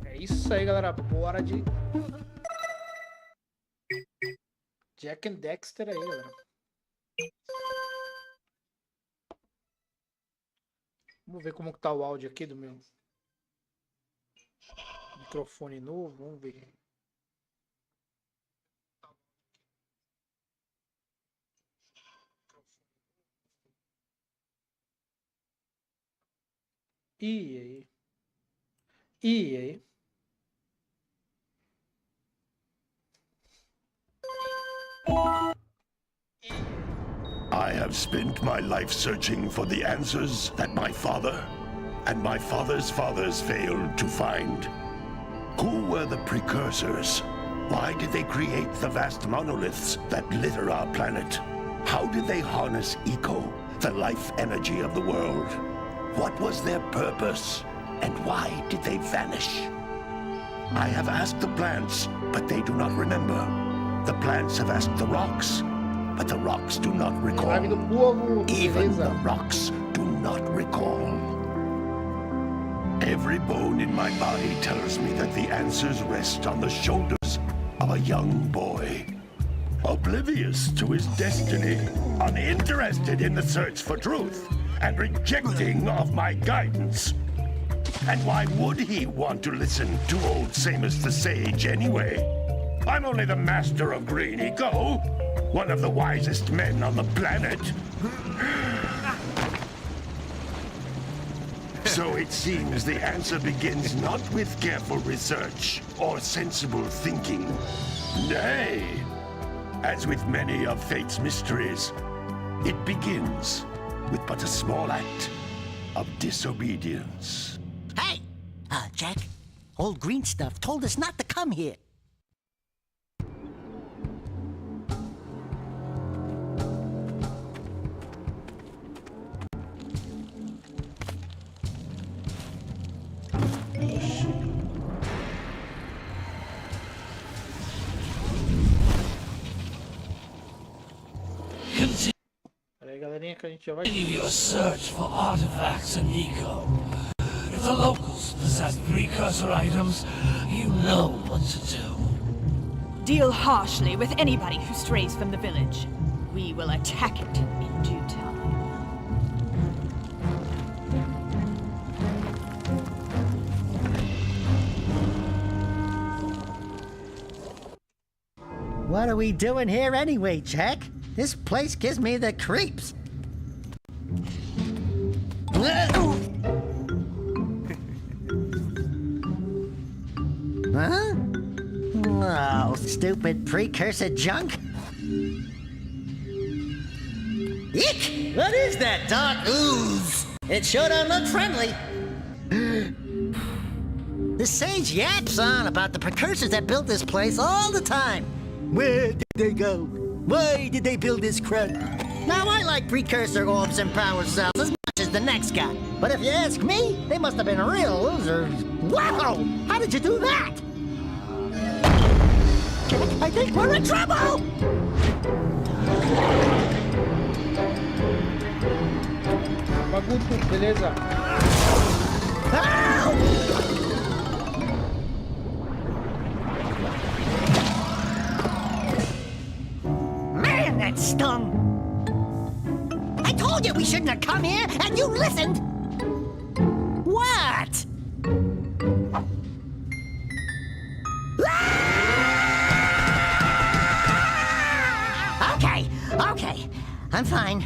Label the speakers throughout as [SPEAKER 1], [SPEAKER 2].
[SPEAKER 1] É isso aí, galera. Bora de Jack and Daxter aí, galera. Vamos ver como que tá o áudio aqui do meu microfone novo. Vamos ver. E aí? E aí?
[SPEAKER 2] I have spent my life searching for the answers that my father and my father's fathers failed to find. Who were the precursors? Why did they create the vast monoliths that litter our planet? How did they harness eco, the life energy of the world? What was their purpose? And why did they vanish? I have asked the plants, but they do not remember. The plants have asked the rocks, but the rocks do not recall. Even the rocks do not recall. Every bone in my body tells me that the answers rest on the shoulders of a young boy. Oblivious to his destiny, uninterested in the search for truth, and rejecting of my guidance. And why would he want to listen to old Samus the Sage anyway? I'm only the master of green eco, one of the wisest men on the planet. So it seems the answer begins not with careful research or sensible thinking. Nay, as with many of fate's mysteries, it begins with but a small act of disobedience.
[SPEAKER 3] Hey! Jack, old green stuff told us not to come here.
[SPEAKER 1] Pera aí, galerinha, que a gente já vai.
[SPEAKER 4] Continue your search for artifacts and eco. If the locals possess precursor items, you know what to do.
[SPEAKER 5] Deal harshly with anybody who strays from the village. We will attack it in due time.
[SPEAKER 3] What are we doing here anyway, Jack? This place gives me the creeps. Huh? Oh, stupid precursor junk. Eek! What is that dark ooze? It sure don't look friendly. The sage yaps on about the precursors that built this place all the time. Where did they go? Why did they build this crud? Now, I like precursor orbs and power cells as much as the next guy. But if you ask me, they must have been real losers. Wow! How did you do that? I think we're in trouble!
[SPEAKER 1] Bagunço, beleza?
[SPEAKER 3] Ow! Man, that stung! I told you we shouldn't have come here, and you listened! What? Ah! Okay. I'm fine.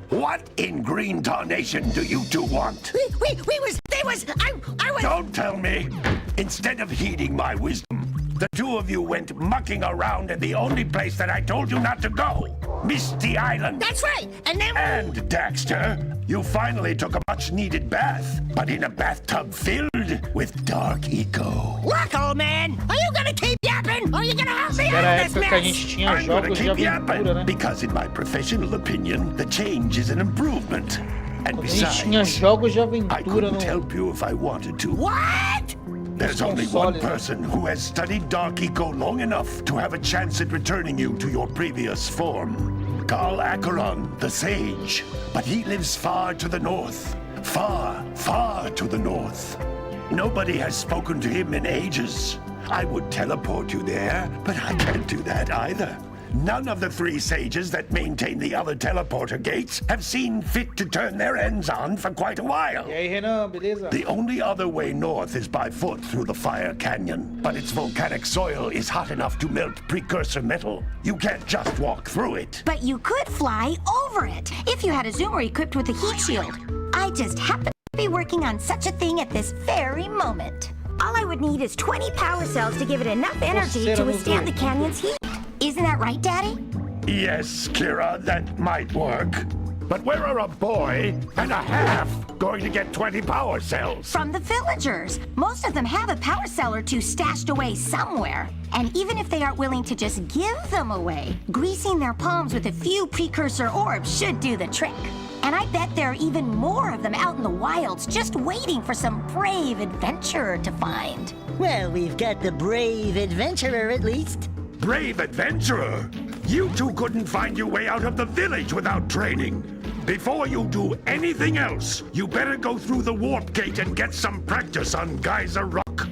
[SPEAKER 2] What in green tarnation do you two want?
[SPEAKER 3] I was...
[SPEAKER 2] Don't tell me! Instead of heeding my wisdom, the two of you went mucking around in the only place that I told you not to go, Misty Island.
[SPEAKER 3] That's right, and then...
[SPEAKER 2] And, Daxter, you finally took a much-needed bath, but in a bathtub filled with dark eco.
[SPEAKER 3] Look, old man, are you gonna keep yapping, or are you gonna help me
[SPEAKER 1] Era a
[SPEAKER 3] out of this
[SPEAKER 1] época que a
[SPEAKER 3] mess?
[SPEAKER 1] gente tinha
[SPEAKER 2] I'm gonna
[SPEAKER 1] jogos de
[SPEAKER 2] keep
[SPEAKER 1] aventura,
[SPEAKER 2] yapping,
[SPEAKER 1] né?
[SPEAKER 2] because in my professional opinion, the change is an improvement. And
[SPEAKER 1] A gente tinha
[SPEAKER 2] besides,
[SPEAKER 1] jogos de
[SPEAKER 2] I
[SPEAKER 1] aventura
[SPEAKER 2] couldn't
[SPEAKER 1] no...
[SPEAKER 2] help you if I wanted to.
[SPEAKER 3] What?
[SPEAKER 2] There's only one
[SPEAKER 1] consoles, né?
[SPEAKER 2] person who has studied Dark Eco long enough to have a chance at returning you to your previous form. Carl Acheron, the Sage. But he lives far to the north. Far, far to the north. Nobody has spoken to him in ages. I would teleport you there, but I can't do that either. None of the 3 sages that maintain the other teleporter gates have seen fit to turn their ends on for quite a while.
[SPEAKER 1] E aí, Renan, beleza?
[SPEAKER 2] The only other way north is by foot through the Fire Canyon, but its volcanic soil is hot enough to melt precursor metal. You can't just walk through it.
[SPEAKER 6] But you could fly over it if you had a zoomer equipped with a heat shield. I just happen to be working on such a thing at this very moment. All I would need is 20 power cells to give it enough energy to withstand the canyon's heat. Isn't that right, Daddy?
[SPEAKER 2] Yes, Kira, that might work. But where are a boy and a half going to get 20 power cells?
[SPEAKER 6] From the villagers. Most of them have a power cell or 2 stashed away somewhere. And even if they aren't willing to just give them away, greasing their palms with a few precursor orbs should do the trick. And I bet there are even more of them out in the wilds just waiting for some brave adventurer to find.
[SPEAKER 3] Well, we've got the brave adventurer at least.
[SPEAKER 2] Brave adventurer! You two couldn't find your way out of the village without training. Before you do anything else, you better go through the warp gate and get some practice on Geyser Rock.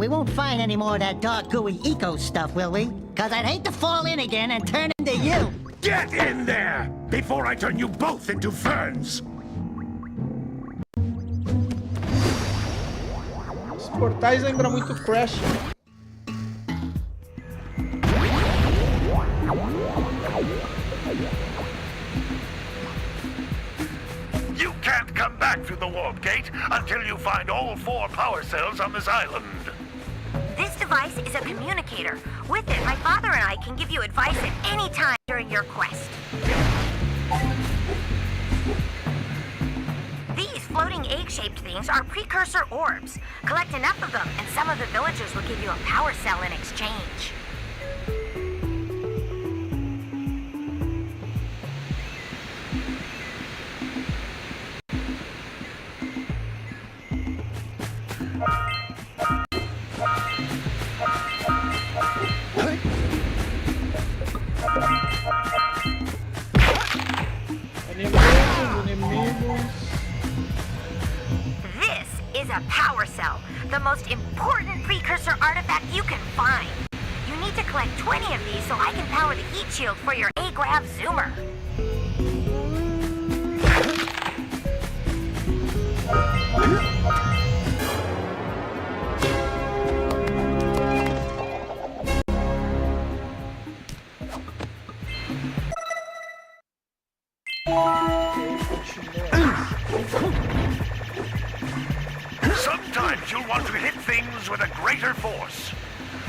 [SPEAKER 3] We won't find any more of that dark gooey eco stuff, will we? Cause I'd hate to fall in again and turn into you.
[SPEAKER 2] Get in there before I turn you both into ferns.
[SPEAKER 1] Os portais lembram muito Crash.
[SPEAKER 2] You can't come back through the warp gate until you find all 4 power cells on this island.
[SPEAKER 6] This device is a communicator. With it, my father and I can give you advice at any time during your quest. These floating egg-shaped things are precursor orbs. Collect enough of them, and some of the villagers will give you a power cell in exchange. This is a power cell, the most important precursor artifact you can find. You need to collect 20 of these so I can power the heat shield for your A-Grav zoomer.
[SPEAKER 2] Sometimes you'll want to hit things with a greater force.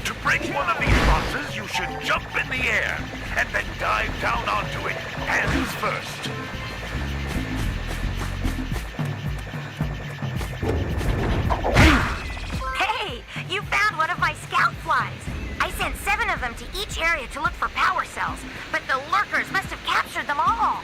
[SPEAKER 2] To break one of these boxes, you should jump in the air and then dive down onto it, hands first.
[SPEAKER 6] Hey, you found one of my scout flies. I sent 7 of them to each area to look for power cells, but the lurkers must have captured them all.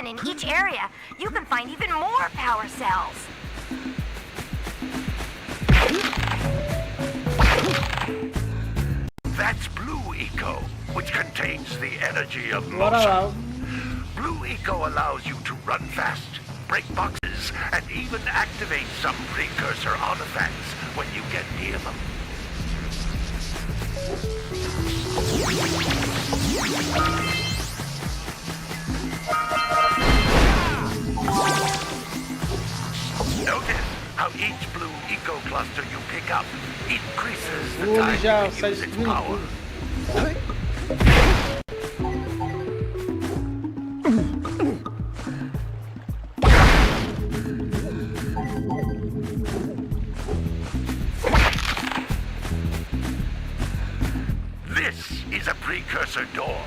[SPEAKER 6] In each area, you can find even more power cells.
[SPEAKER 2] That's Blue Eco, which contains the energy of
[SPEAKER 1] Bora lá.
[SPEAKER 2] motion. Blue Eco allows you to run fast, break boxes, and even activate some precursor artifacts when you get near them. Notice how each Blue Eco cluster you pick up increases the
[SPEAKER 1] Ele
[SPEAKER 2] time
[SPEAKER 1] já
[SPEAKER 2] you
[SPEAKER 1] sai
[SPEAKER 2] use its
[SPEAKER 1] destruindo
[SPEAKER 2] power.
[SPEAKER 1] tudo.
[SPEAKER 2] This is a precursor door.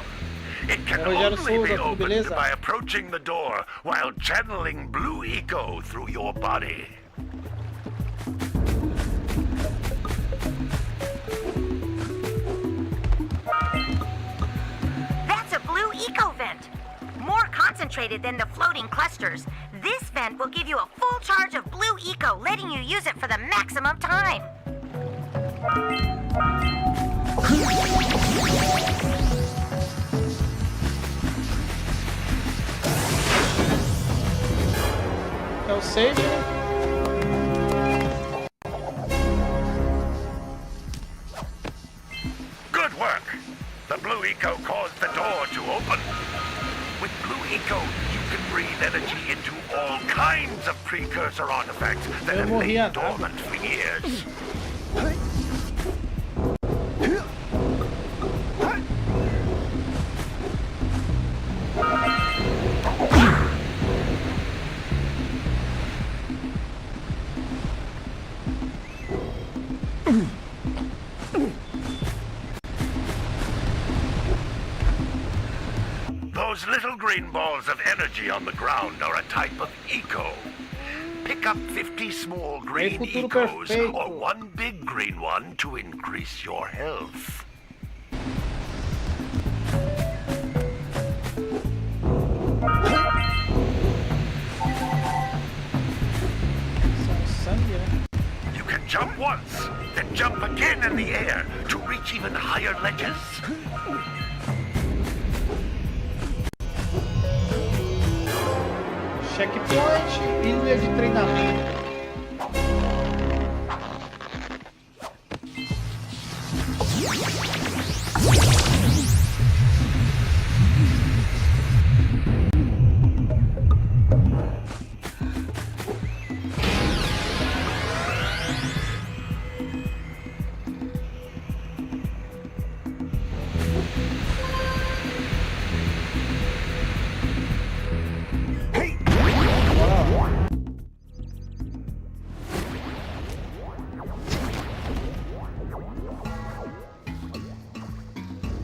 [SPEAKER 2] It can
[SPEAKER 1] Rogério
[SPEAKER 2] only be
[SPEAKER 1] Souza, tudo
[SPEAKER 2] opened
[SPEAKER 1] beleza?
[SPEAKER 2] by approaching the door while channeling blue eco through your body.
[SPEAKER 6] That's a blue eco vent. More concentrated than the floating clusters. This vent will give you a full charge of blue eco, letting you use it for the maximum time.
[SPEAKER 1] É o save, né?
[SPEAKER 2] Good work! The blue eco caused the door to open. With blue eco, you can breathe energy into all kinds of precursor artifacts that have lain dormant for years. Those little green balls of energy on the ground are a type of eco. Pick up 50 small green
[SPEAKER 1] futuro
[SPEAKER 2] ecos
[SPEAKER 1] perfeito.
[SPEAKER 2] or one big green one to increase your health.
[SPEAKER 1] Sangue, né?
[SPEAKER 2] You can jump once, then jump again in the air to reach even higher ledges.
[SPEAKER 1] Checkpoint, ilha de treinamento.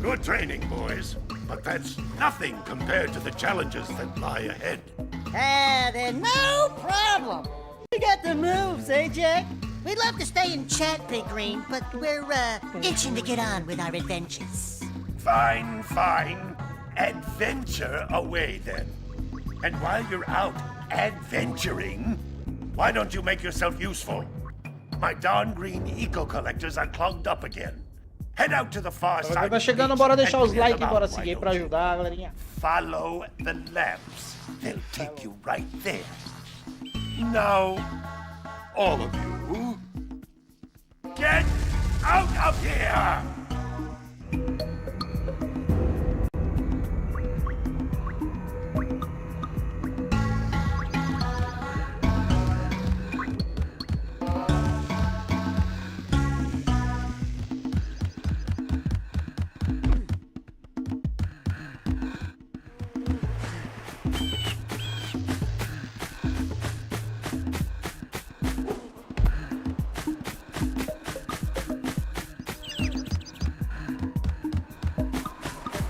[SPEAKER 2] Good training, boys, but that's nothing compared to the challenges that lie ahead.
[SPEAKER 3] Then no problem. We got the moves, eh, Jack? We'd love to stay and chat, Big Green, but we're, itching to get on with our adventures.
[SPEAKER 2] Fine, fine. Adventure away, then. And while you're out adventuring, why don't you make yourself useful? My darn green eco-collectors are clogged up again. Head out to the far side.
[SPEAKER 1] Tá chegando, bora deixar os likes e bora seguir pra ajudar, galerinha.
[SPEAKER 2] Follow the lamps. They'll take you right there. Now, all of you, get out of here!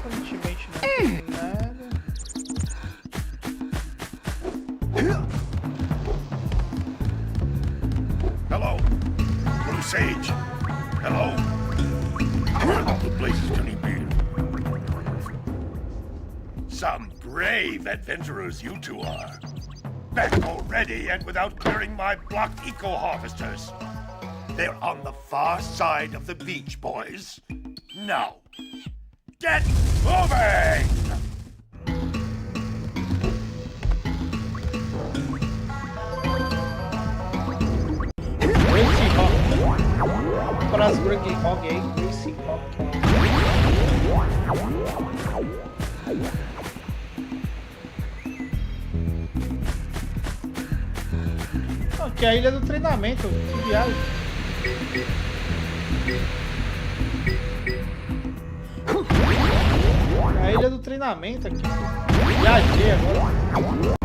[SPEAKER 1] Aparentemente não tem nada.
[SPEAKER 2] Hello, Blue Sage. Hello. Where in all the places can he be? Some brave adventurers you two are. Back already and without clearing my blocked eco-harvesters. They're on the far side of the beach, boys. Now, get moving!
[SPEAKER 1] Gracie Hawk. Para as Gracie Hawk aí, Gracie Hawk. Aqui é a ilha do treinamento, que viagem. É a ilha do treinamento aqui. Viajei agora.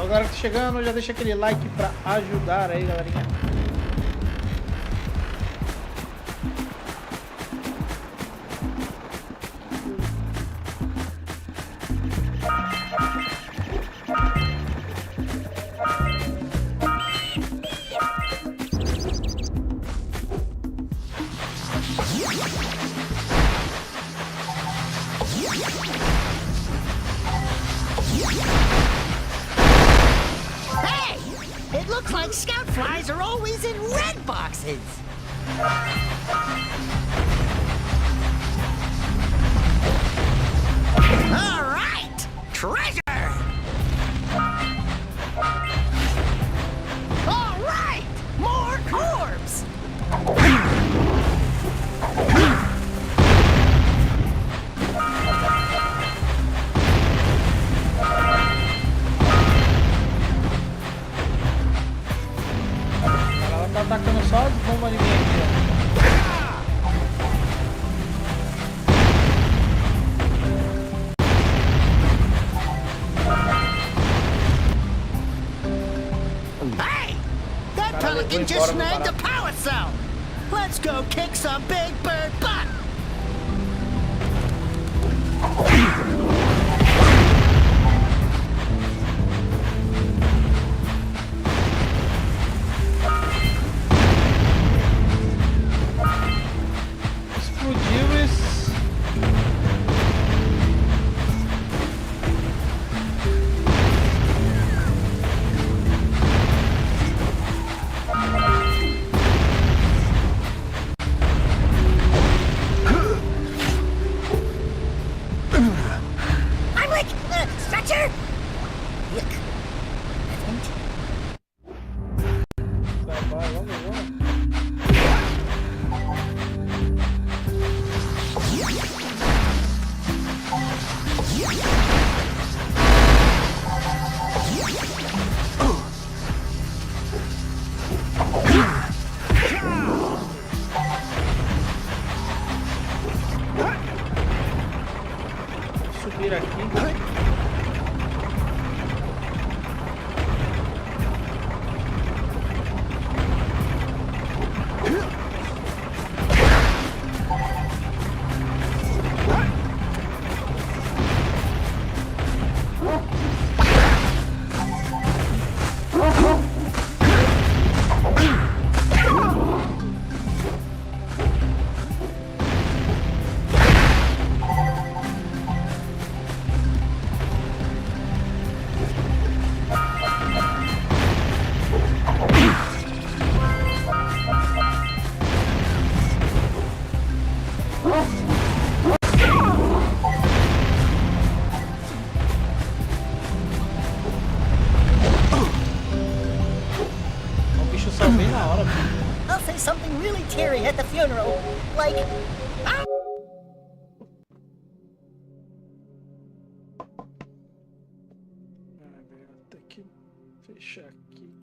[SPEAKER 1] galera que tá chegando, já deixa aquele like pra ajudar aí, galerinha.
[SPEAKER 3] Hey! It looks like scout flies are always in red boxes. All right! Treasure! All right! More orbs!
[SPEAKER 1] Ela tá atacando só as bombas de mim aqui, ó.
[SPEAKER 3] Hey! That pelican just snagged a power cell! Let's go kick some big bird butt!
[SPEAKER 1] Explodiu esse...
[SPEAKER 6] I'm like, stretcher? Yuck.
[SPEAKER 1] Vai, vamos. Subir aqui. O bicho só vem na hora, filho.
[SPEAKER 3] I'll say something really teary at the funeral, like,
[SPEAKER 1] Tem que fechar aqui.